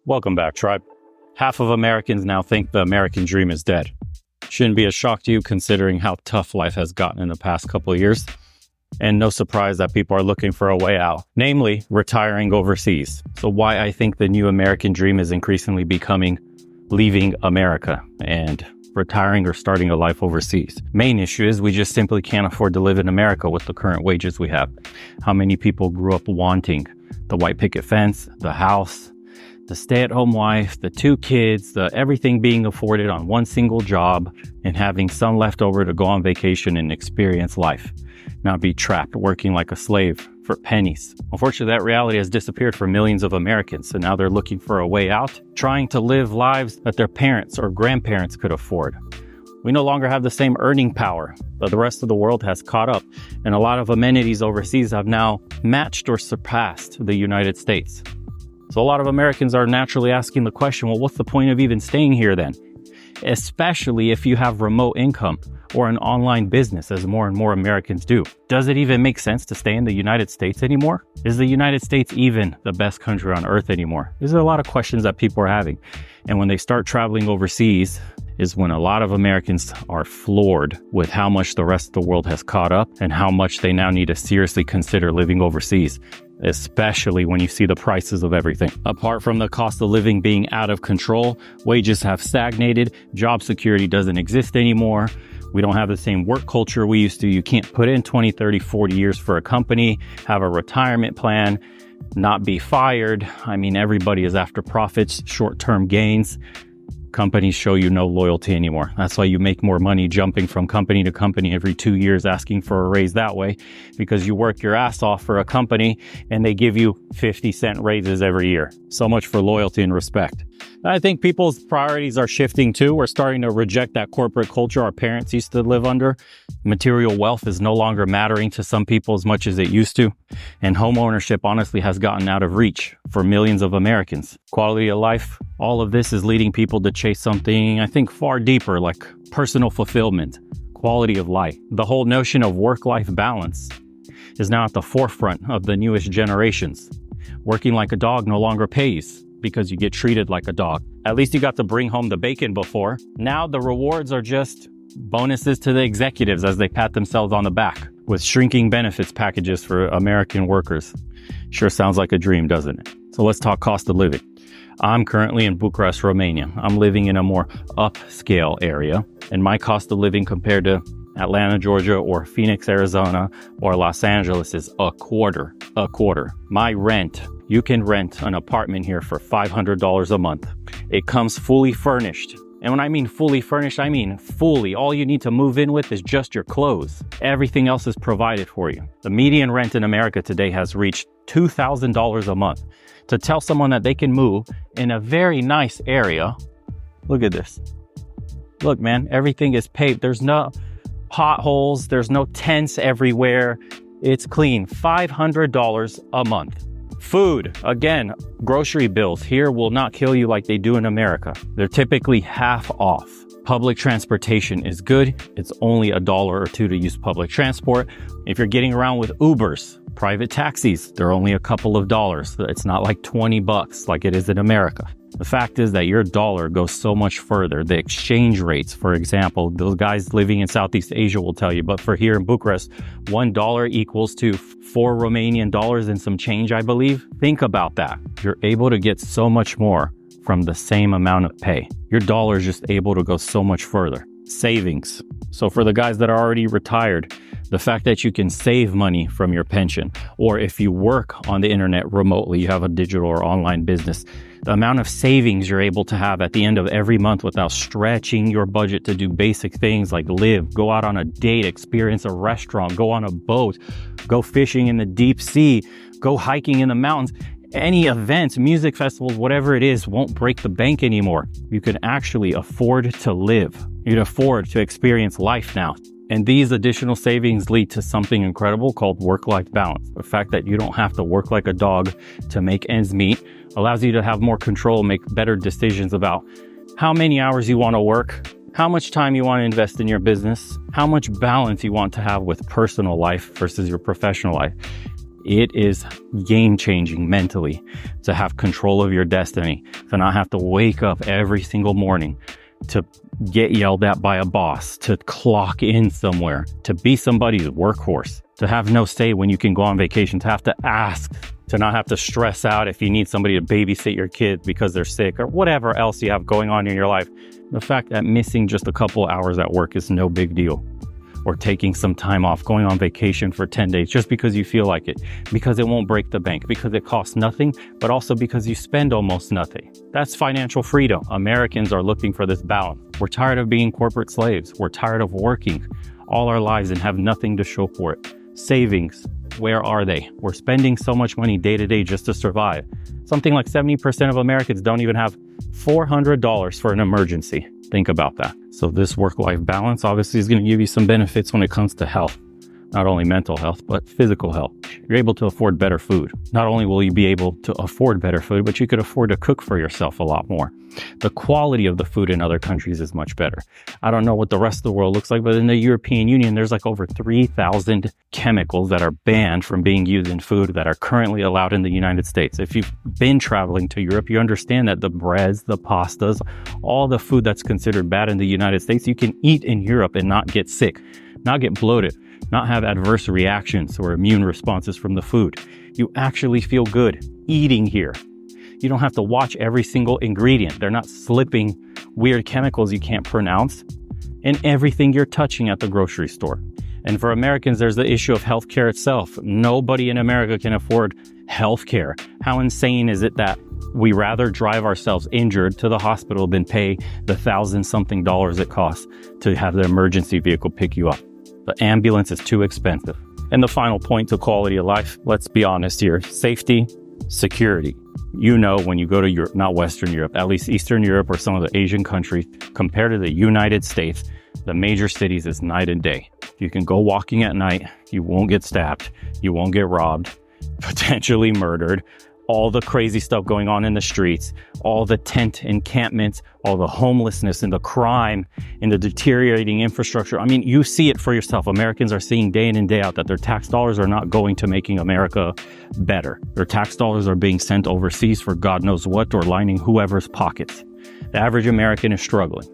Welcome back, tribe. Half of Americans now think the American dream is dead. Shouldn't be a shock to you considering how tough life has gotten in the past couple of years. And no surprise that people are looking for a way out, namely retiring overseas. So why I think the new American dream is increasingly becoming leaving America and retiring or starting a life overseas. Main issue is we just simply can't afford to live in America with the current wages we have. How many people grew up wanting the white picket fence, the house, the stay-at-home wife, the 2 kids, the everything being afforded on one single job, and having some left over to go on vacation and experience life, not be trapped working like a slave for pennies. Unfortunately, that reality has disappeared for millions of Americans, so now they're looking for a way out, trying to live lives that their parents or grandparents could afford. We no longer have the same earning power, but the rest of the world has caught up, and a lot of amenities overseas have now matched or surpassed the United States. So a lot of Americans are naturally asking the question, well, what's the point of even staying here then? Especially if you have remote income or an online business, as more and more Americans do. Does it even make sense to stay in the United States anymore? Is the United States even the best country on earth anymore? These are a lot of questions that people are having. And when they start traveling overseas is when a lot of Americans are floored with how much the rest of the world has caught up and how much they now need to seriously consider living overseas, especially when you see the prices of everything. Apart from the cost of living being out of control, wages have stagnated, job security doesn't exist anymore. We don't have the same work culture we used to. You can't put in 20, 30, 40 years for a company, have a retirement plan, not be fired. I mean, everybody is after profits, short-term gains. Companies show you no loyalty anymore. That's why you make more money jumping from company to company every 2 years, asking for a raise that way, because you work your ass off for a company and they give you 50-cent raises every year. So much for loyalty and respect. I think people's priorities are shifting too. We're starting to reject that corporate culture our parents used to live under. Material wealth is no longer mattering to some people as much as it used to. And home ownership honestly has gotten out of reach for millions of Americans. Quality of life, all of this is leading people to chase something, I think, far deeper, like personal fulfillment, quality of life. The whole notion of work-life balance is now at the forefront of the newest generations. Working like a dog no longer pays, because you get treated like a dog. At least you got to bring home the bacon before. Now the rewards are just bonuses to the executives as they pat themselves on the back with shrinking benefits packages for American workers. Sure sounds like a dream, doesn't it? So let's talk cost of living. I'm currently in Bucharest, Romania. I'm living in a more upscale area, and my cost of living compared to Atlanta, Georgia, or Phoenix, Arizona, or Los Angeles is a quarter. My rent, you can rent an apartment here for $500 a month. It comes fully furnished. And when I mean fully furnished, I mean fully. All you need to move in with is just your clothes. Everything else is provided for you. The median rent in America today has reached $2,000 a month. To tell someone that they can move in a very nice area, look at this. Look, man, everything is paved. There's no potholes. There's no tents everywhere. It's clean. $500 a month. Food, again, grocery bills here will not kill you like they do in America. They're typically half off. Public transportation is good. It's only $1 or $2 to use public transport. If you're getting around with Ubers, private taxis, they're only a couple of dollars. It's not like $20 like it is in America. The fact is that your dollar goes so much further. The exchange rates, for example, those guys living in Southeast Asia will tell you, but for here in Bucharest, $1 equals to 4 Romanian dollars and some change, I believe. Think about that. You're able to get so much more from the same amount of pay. Your dollar is just able to go so much further. Savings. So for the guys that are already retired, the fact that you can save money from your pension, or if you work on the internet remotely, you have a digital or online business, the amount of savings you're able to have at the end of every month without stretching your budget to do basic things like live, go out on a date, experience a restaurant, go on a boat, go fishing in the deep sea, go hiking in the mountains. Any events, music festivals, whatever it is, won't break the bank anymore. You can actually afford to live. You can afford to experience life now. And these additional savings lead to something incredible called work-life balance. The fact that you don't have to work like a dog to make ends meet allows you to have more control, make better decisions about how many hours you want to work, how much time you want to invest in your business, how much balance you want to have with personal life versus your professional life. It is game-changing mentally to have control of your destiny, to not have to wake up every single morning, to get yelled at by a boss, to clock in somewhere, to be somebody's workhorse, to have no say when you can go on vacation, to have to ask, to not have to stress out if you need somebody to babysit your kids because they're sick or whatever else you have going on in your life. The fact that missing just a couple hours at work is no big deal. Or taking some time off, going on vacation for 10 days just because you feel like it, because it won't break the bank, because it costs nothing, but also because you spend almost nothing. That's financial freedom. Americans are looking for this balance. We're tired of being corporate slaves. We're tired of working all our lives and have nothing to show for it. Savings, where are they? We're spending so much money day to day just to survive. Something like 70% of Americans don't even have $400 for an emergency. Think about that. So this work-life balance obviously is going to give you some benefits when it comes to health. Not only mental health, but physical health. You're able to afford better food. Not only will you be able to afford better food, but you could afford to cook for yourself a lot more. The quality of the food in other countries is much better. I don't know what the rest of the world looks like, but in the European Union, there's like over 3,000 chemicals that are banned from being used in food that are currently allowed in the United States. If you've been traveling to Europe, you understand that the breads, the pastas, all the food that's considered bad in the United States, you can eat in Europe and not get sick, not get bloated, not have adverse reactions or immune responses from the food. You actually feel good eating here. You don't have to watch every single ingredient. They're not slipping weird chemicals you can't pronounce in everything you're touching at the grocery store. And for Americans, there's the issue of healthcare itself. Nobody in America can afford healthcare. How insane is it that we rather drive ourselves injured to the hospital than pay the $1,000-something it costs to have the emergency vehicle pick you up? The ambulance is too expensive. And the final point to quality of life, let's be honest here, safety, security. You know, when you go to Europe, not Western Europe, at least Eastern Europe or some of the Asian countries, compared to the United States, the major cities is night and day. You can go walking at night, you won't get stabbed, you won't get robbed, potentially murdered, all the crazy stuff going on in the streets, all the tent encampments, all the homelessness and the crime and the deteriorating infrastructure. I mean, you see it for yourself. Americans are seeing day in and day out that their tax dollars are not going to making America better. Their tax dollars are being sent overseas for God knows what, or lining whoever's pockets. The average American is struggling.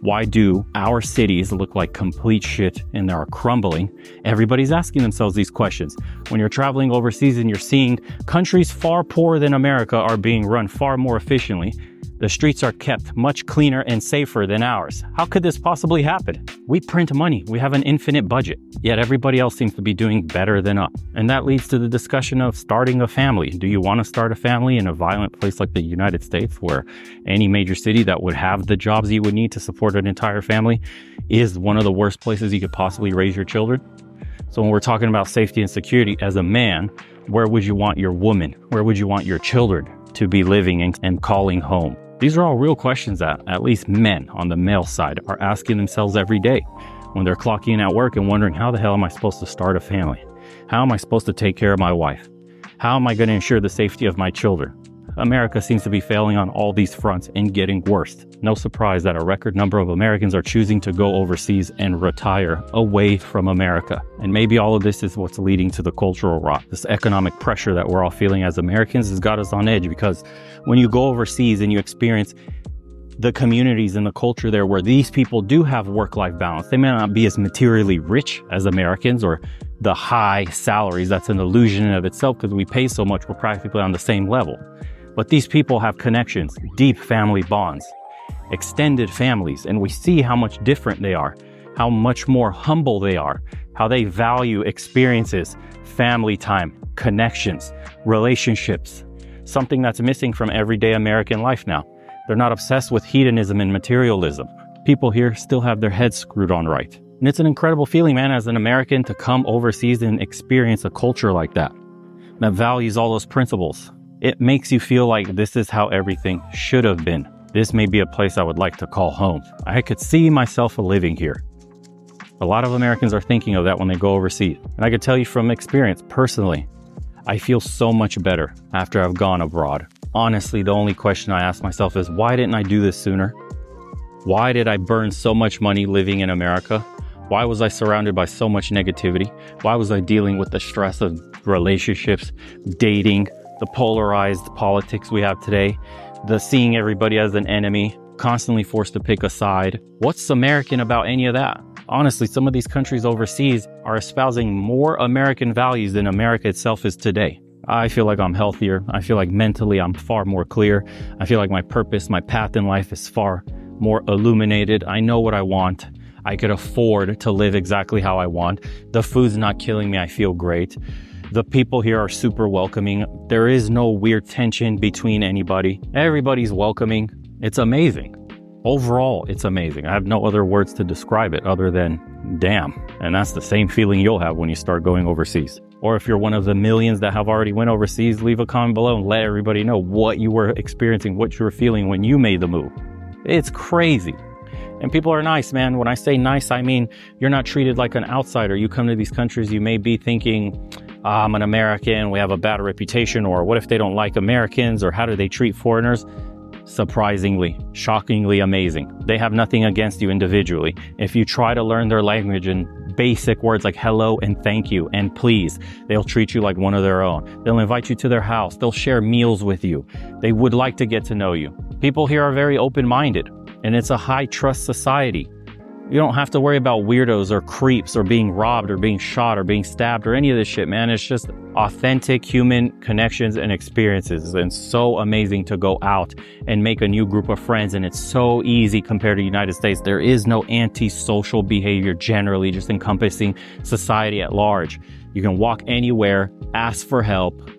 Why do our cities look like complete shit and they are crumbling? Everybody's asking themselves these questions. When you're traveling overseas and you're seeing countries far poorer than America are being run far more efficiently, the streets are kept much cleaner and safer than ours. How could this possibly happen? We print money. We have an infinite budget, yet everybody else seems to be doing better than us. And that leads to the discussion of starting a family. Do you want to start a family in a violent place like the United States, where any major city that would have the jobs you would need to support an entire family is one of the worst places you could possibly raise your children? So when we're talking about safety and security, as a man, where would you want your woman? Where would you want your children to be living and calling home? These are all real questions that at least men on the male side are asking themselves every day when they're clocking in at work and wondering, how the hell am I supposed to start a family? How am I supposed to take care of my wife? How am I going to ensure the safety of my children? America seems to be failing on all these fronts and getting worse. No surprise that a record number of Americans are choosing to go overseas and retire away from America. And maybe all of this is what's leading to the cultural rot. This economic pressure that we're all feeling as Americans has got us on edge, because when you go overseas and you experience the communities and the culture there where these people do have work-life balance, they may not be as materially rich as Americans or the high salaries. That's an illusion in of itself because we pay so much, we're practically on the same level. But these people have connections, deep family bonds, extended families, and we see how much different they are, how much more humble they are, how they value experiences, family time, connections, relationships, something that's missing from everyday American life now. They're not obsessed with hedonism and materialism. People here still have their heads screwed on right. And it's an incredible feeling, man, as an American to come overseas and experience a culture like that values all those principles. It makes you feel like this is how everything should have been. This may be a place I would like to call home. I could see myself living here. A lot of Americans are thinking of that when they go overseas. And I could tell you from experience, personally, I feel so much better after I've gone abroad. Honestly, the only question I ask myself is, why didn't I do this sooner? Why did I burn so much money living in America? Why was I surrounded by so much negativity? Why was I dealing with the stress of relationships, dating, the polarized politics we have today, the seeing everybody as an enemy, constantly forced to pick a side. What's American about any of that? Honestly, some of these countries overseas are espousing more American values than America itself is today. I feel like I'm healthier. I feel like mentally I'm far more clear. I feel like my purpose, my path in life is far more illuminated. I know what I want. I could afford to live exactly how I want. The food's not killing me. I feel great. The people here are super welcoming. There is no weird tension between anybody. Everybody's welcoming. It's amazing. Overall, it's amazing. I have no other words to describe it other than damn. And that's the same feeling you'll have when you start going overseas. Or if you're one of the millions that have already went overseas, leave a comment below and let everybody know what you were experiencing, what you were feeling when you made the move. It's crazy. And people are nice, man. When I say nice, I mean you're not treated like an outsider. You come to these countries, you may be thinking, I'm an American, we have a bad reputation, or what if they don't like Americans, or how do they treat foreigners? Surprisingly, shockingly amazing. They have nothing against you individually. If you try to learn their language and basic words like hello and thank you and please, they'll treat you like one of their own. They'll invite you to their house. They'll share meals with you. They would like to get to know you. People here are very open-minded, and it's a high-trust society. You don't have to worry about weirdos or creeps or being robbed or being shot or being stabbed or any of this shit, man. It's just authentic human connections and experiences. And so amazing to go out and make a new group of friends. And it's so easy compared to the United States. There is no antisocial behavior generally, just encompassing society at large. You can walk anywhere, ask for help,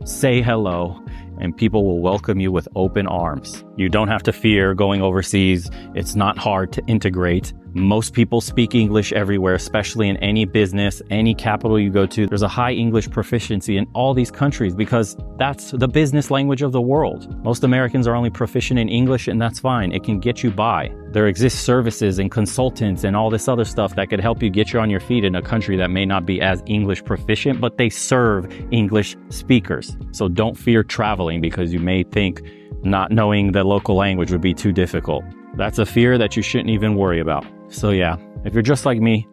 say hello, and people will welcome you with open arms. You don't have to fear going overseas. It's not hard to integrate. Most people speak English everywhere, especially in any business, any capital you go to. There's a high English proficiency in all these countries because that's the business language of the world. Most Americans are only proficient in English, and that's fine. It can get you by. There exist services and consultants and all this other stuff that could help you get you on your feet in a country that may not be as English proficient, but they serve English speakers. So don't fear traveling because you may think not knowing the local language would be too difficult. That's a fear that you shouldn't even worry about. So yeah, if you're just like me,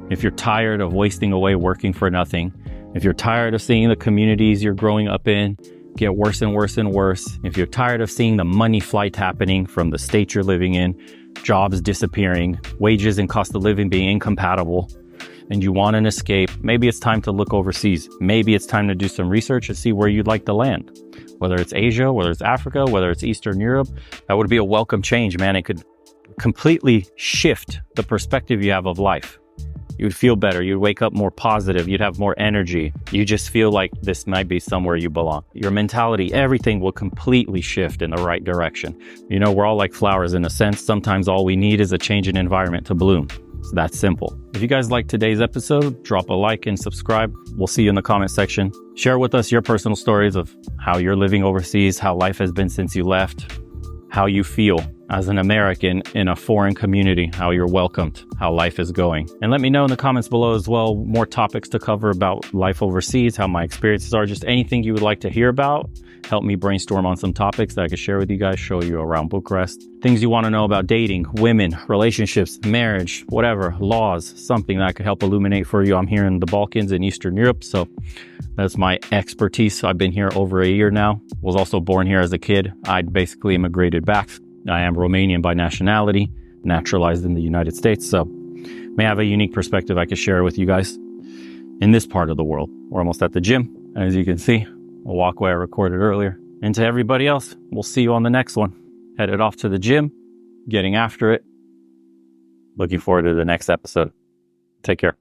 if you're tired of wasting away working for nothing, if you're tired of seeing the communities you're growing up in get worse and worse and worse, if you're tired of seeing the money flight happening from the state you're living in, jobs disappearing, wages and cost of living being incompatible, and you want an escape, maybe it's time to look overseas. Maybe it's time to do some research and see where you'd like to land. Whether it's Asia, whether it's Africa, whether it's Eastern Europe, that would be a welcome change, man. It could completely shift the perspective you have of life. You would feel better. You'd wake up more positive. You'd have more energy. You just feel like this might be somewhere you belong. Your mentality, everything will completely shift in the right direction. You know, we're all like flowers in a sense. Sometimes all we need is a change in environment to bloom. It's that simple. If you guys liked today's episode, drop a like and subscribe. We'll see you in the comment section. Share with us your personal stories of how you're living overseas, how life has been since you left, how you feel as an American in a foreign community, how you're welcomed, how life is going. And let me know in the comments below as well, more topics to cover about life overseas, how my experiences are, just anything you would like to hear about. Help me brainstorm on some topics that I could share with you guys, show you around Bucharest. Things you want to know about dating, women, relationships, marriage, whatever, laws, something that could help illuminate for you. I'm here in the Balkans and Eastern Europe, so that's my expertise. I've been here over a year now. Was also born here as a kid. I basically immigrated back. I am Romanian by nationality, naturalized in the United States, so may have a unique perspective I could share with you guys in this part of the world. We're almost at the gym, as you can see, a walkway I recorded earlier. And to everybody else, we'll see you on the next one. Headed off to the gym, getting after it. Looking forward to the next episode. Take care.